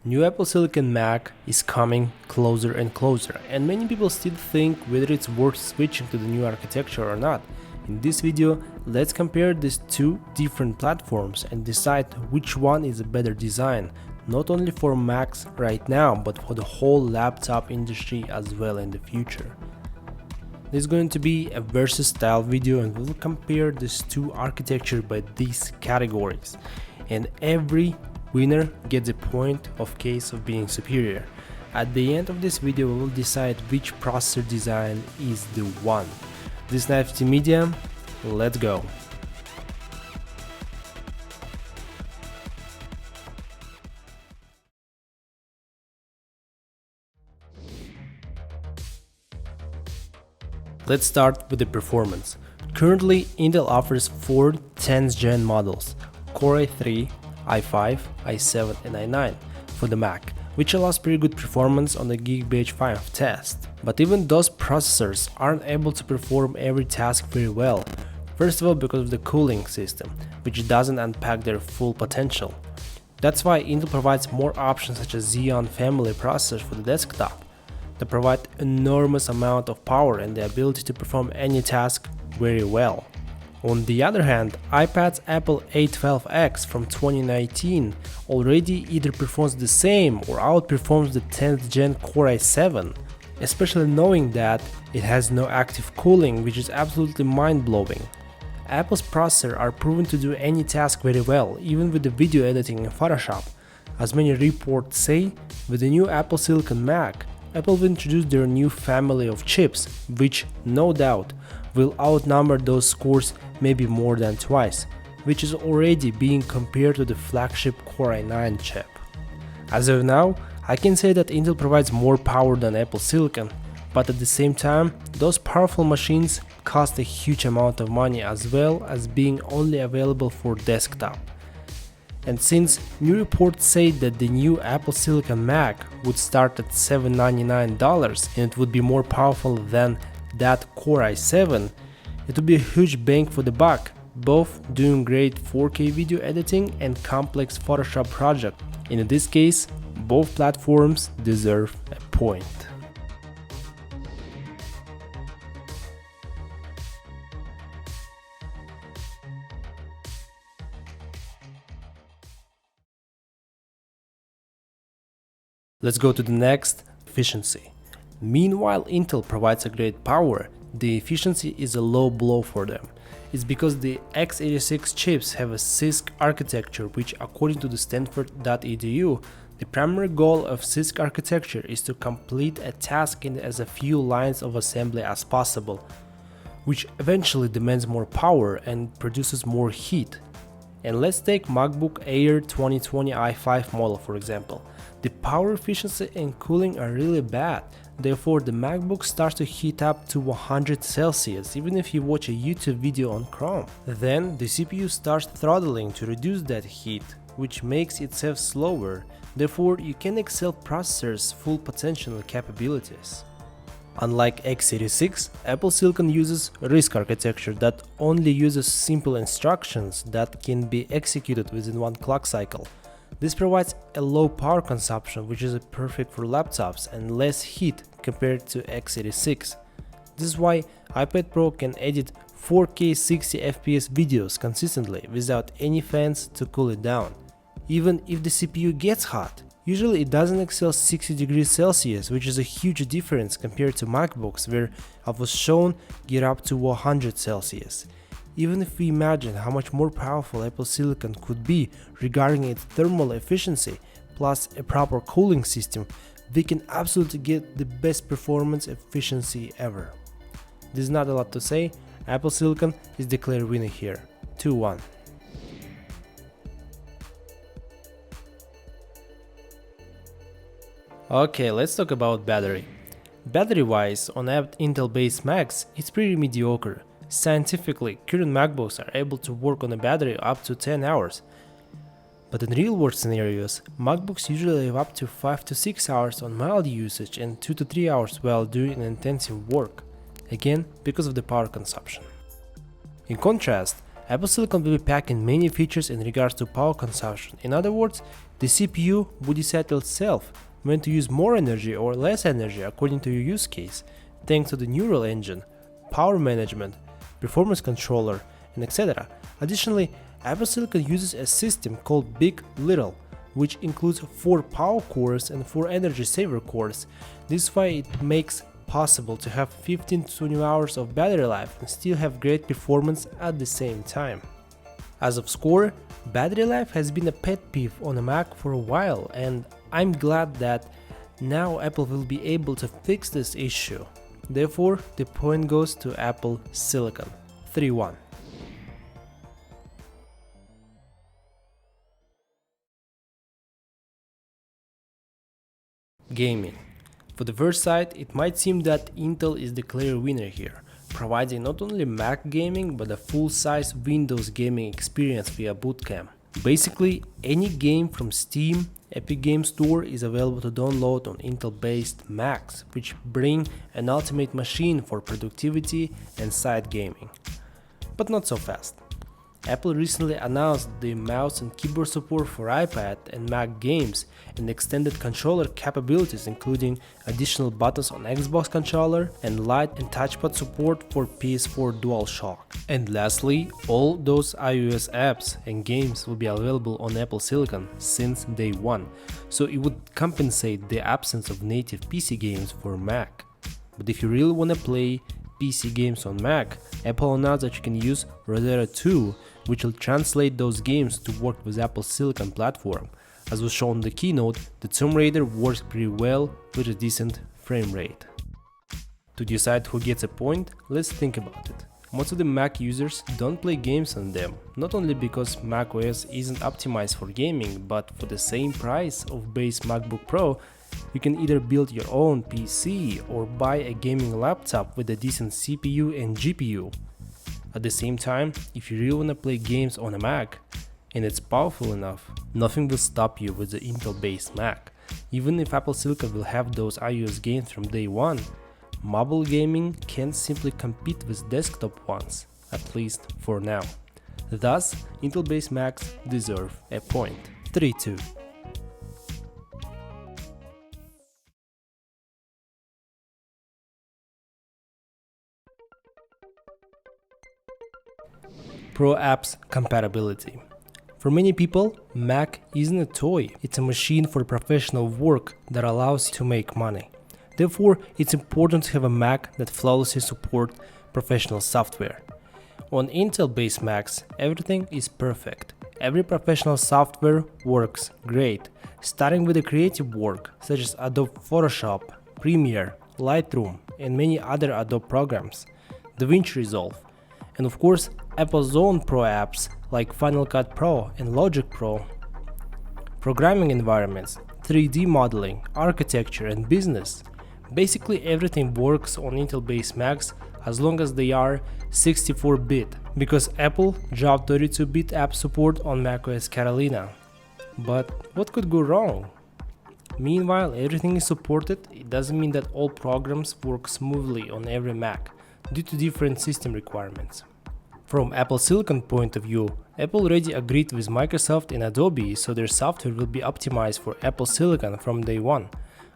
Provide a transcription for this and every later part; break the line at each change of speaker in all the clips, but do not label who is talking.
New Apple Silicon Mac is coming closer and closer, and many people still think whether it's worth switching to the new architecture or not. In this video, let's compare these two different platforms and decide which one is a better design, not only for Macs right now, but for the whole laptop industry as well in the future. This is going to be a versus style video, and we'll compare these two architecture by these categories, and every winner gets a point of case of being superior. At the end of this video, we will decide which processor design is the one. This is Naivety Media, let's go. Let's start with the performance. Currently, Intel offers 4 10th gen models, Core i3, i5, i7 and i9 for the Mac, which allows pretty good performance on the Geekbench 5 test. But even those processors aren't able to perform every task very well. First of all, because of the cooling system, which doesn't unpack their full potential. That's why Intel provides more options such as Xeon family processors for the desktop that provide enormous amount of power and the ability to perform any task very well. On the other hand, iPad's Apple A12X from 2019 already either performs the same or outperforms the 10th gen Core i7, especially knowing that it has no active cooling, which is absolutely mind-blowing. Apple's processors are proven to do any task very well, even with the video editing in Photoshop. As many reports say, with the new Apple Silicon Mac, Apple will introduce their new family of chips, which, no doubt, will outnumber those scores maybe more than twice, which is already being compared to the flagship Core i9 chip. As of now, I can say that Intel provides more power than Apple Silicon, but at the same time, those powerful machines cost a huge amount of money as well as being only available for desktop. And since new reports say that the new Apple Silicon Mac would start at $799 and it would be more powerful than that Core i7, it would be a huge bang for the buck, both doing great 4K video editing and complex Photoshop project. In this case, both platforms deserve a point. Let's go to the next, efficiency. Meanwhile, Intel provides a great power, the efficiency is a low blow for them. It's because the x86 chips have a CISC architecture, which according to the Stanford.edu, the primary goal of CISC architecture is to complete a task in as a few lines of assembly as possible, which eventually demands more power and produces more heat. And let's take MacBook Air 2020 i5 model for example. The power efficiency and cooling are really bad, therefore the MacBook starts to heat up to 100 Celsius even if you watch a YouTube video on Chrome. Then the CPU starts throttling to reduce that heat, which makes itself slower, therefore you can excel processor's full potential and capabilities. Unlike x86, Apple Silicon uses RISC architecture that only uses simple instructions that can be executed within one clock cycle. This provides a low power consumption, which is perfect for laptops, and less heat compared to x86. This is why iPad Pro can edit 4K 60 FPS videos consistently without any fans to cool it down. Even if the CPU gets hot, usually it doesn't excel 60 degrees Celsius, which is a huge difference compared to MacBooks where I was shown get up to 100 Celsius. Even if we imagine how much more powerful Apple Silicon could be regarding its thermal efficiency plus a proper cooling system, we can absolutely get the best performance efficiency ever. There's not a lot to say, Apple Silicon is declared winner here, 2-1. Okay, let's talk about battery. Battery-wise, on Intel-based Macs, it's pretty mediocre. Scientifically, current MacBooks are able to work on a battery up to 10 hours. But in real-world scenarios, MacBooks usually have up to 5 to 6 hours on mild usage and 2 to 3 hours while doing intensive work, again because of the power consumption. In contrast, Apple Silicon will be packing many features in regards to power consumption. In other words, The CPU would decide itself when to use more energy or less energy according to your use case, thanks to the neural engine, power management, performance controller, and etc. Additionally, Apple Silicon uses a system called Big Little, which includes 4 power cores and 4 energy saver cores. This is why it makes possible to have 15 to 20 hours of battery life and still have great performance at the same time. As of score, battery life has been a pet peeve on a Mac for a while, and I'm glad that now Apple will be able to fix this issue. Therefore, the point goes to Apple Silicon. 3-1. Gaming. For the first sight, it might seem that Intel is the clear winner here, providing not only Mac gaming but a full-size Windows gaming experience via Bootcamp. Basically, any game from Steam, Epic Games Store is available to download on Intel-based Macs, which bring an ultimate machine for productivity and side gaming. But not so fast. Apple recently announced the mouse and keyboard support for iPad and Mac games and extended controller capabilities, including additional buttons on Xbox controller and light and touchpad support for PS4 DualShock. And lastly, all those iOS apps and games will be available on Apple Silicon since day one, so it would compensate the absence of native PC games for Mac. But if you really want to play PC games on Mac, Apple announced that you can use Rosetta 2, which will translate those games to work with Apple's Silicon platform. As was shown in the keynote, the Tomb Raider works pretty well with a decent frame rate. To decide who gets a point, let's think about it. Most of the Mac users don't play games on them, not only because macOS isn't optimized for gaming, but for the same price of base MacBook Pro, you can either build your own PC or buy a gaming laptop with a decent CPU and GPU. At the same time, if you really want to play games on a Mac, and it's powerful enough, nothing will stop you with the Intel-based Mac. Even if Apple Silicon will have those iOS games from day one, mobile gaming can't simply compete with desktop ones, at least for now. Thus, Intel-based Macs deserve a point. 3-2. Pro Apps Compatibility. For many people, Mac isn't a toy, it's a machine for professional work that allows you to make money. Therefore, it's important to have a Mac that flawlessly supports professional software. On Intel-based Macs, everything is perfect. Every professional software works great, starting with the creative work such as Adobe Photoshop, Premiere, Lightroom, and many other Adobe programs, DaVinci Resolve, and of course Apple's own Pro apps like Final Cut Pro and Logic Pro. Programming environments, 3D modeling, architecture, and business. Basically everything works on Intel-based Macs as long as they are 64-bit, because Apple dropped 32-bit app support on macOS Catalina. But what could go wrong? Meanwhile, everything is supported, it doesn't mean that all programs work smoothly on every Mac, due to different system requirements. From Apple Silicon point of view, Apple already agreed with Microsoft and Adobe, so their software will be optimized for Apple Silicon from day one.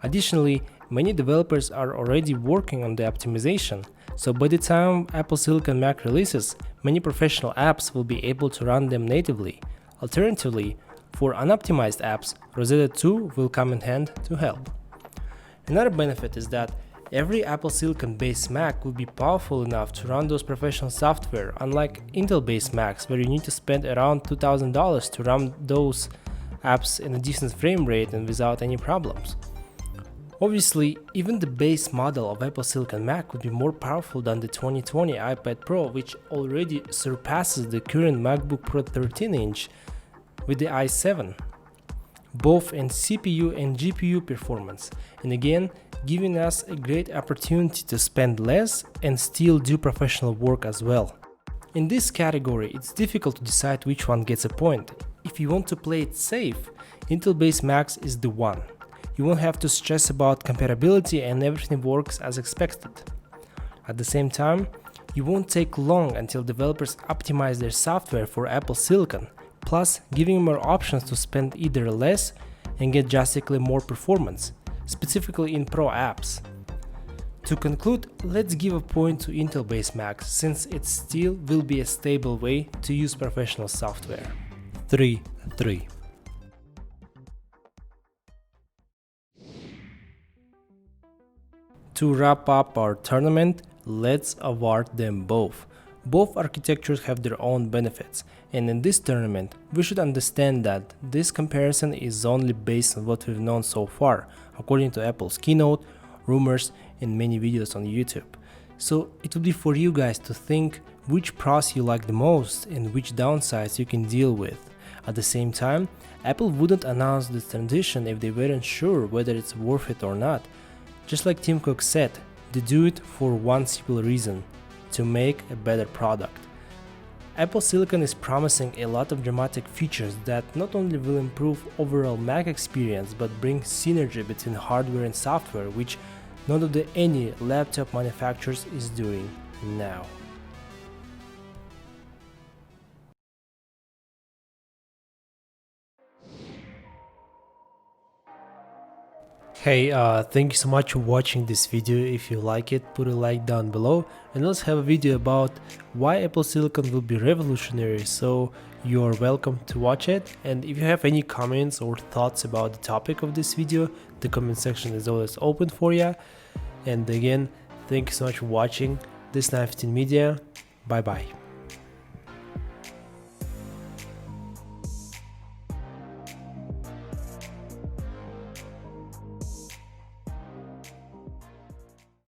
Additionally, many developers are already working on the optimization, so by the time Apple Silicon Mac releases, many professional apps will be able to run them natively. Alternatively, for unoptimized apps, Rosetta 2 will come in hand to help. Another benefit is that every Apple Silicon-based Mac will be powerful enough to run those professional software, unlike Intel-based Macs where you need to spend around $2,000 to run those apps in a decent frame rate and without any problems. Obviously, even the base model of Apple Silicon Mac would be more powerful than the 2020 iPad Pro, which already surpasses the current MacBook Pro 13-inch with the i7, both in CPU and GPU performance, and again, giving us a great opportunity to spend less and still do professional work as well. In this category, it's difficult to decide which one gets a point. If you want to play it safe, Intel-based Macs is the one. You won't have to stress about compatibility and everything works as expected. At the same time, it won't take long until developers optimize their software for Apple Silicon. plus giving more options to spend either less and get drastically more performance, specifically in pro apps. To conclude, let's give a point to Intel-based Macs since it still will be a stable way to use professional software. 3. To wrap up our tournament, let's award them both. Both architectures have their own benefits, and in this tournament, we should understand that this comparison is only based on what we've known so far, according to Apple's keynote, rumors, and many videos on YouTube. So it would be for you guys to think which pros you like the most and which downsides you can deal with. At the same time, Apple wouldn't announce this transition if they weren't sure whether it's worth it or not. Just like Tim Cook said, they do it for one simple reason: to make a better product. Apple Silicon is promising a lot of dramatic features that not only will improve overall Mac experience but bring synergy between hardware and software, which none of any laptop manufacturers is doing now. Hey, thank you so much for watching this video. If you like it, put a like down below, and let's have a video about why Apple Silicon will be revolutionary, so you're welcome to watch it. And if you have any comments or thoughts about the topic of this video, the comment section is always open for you. And again, thank you so much for watching this 915 Media. Bye bye.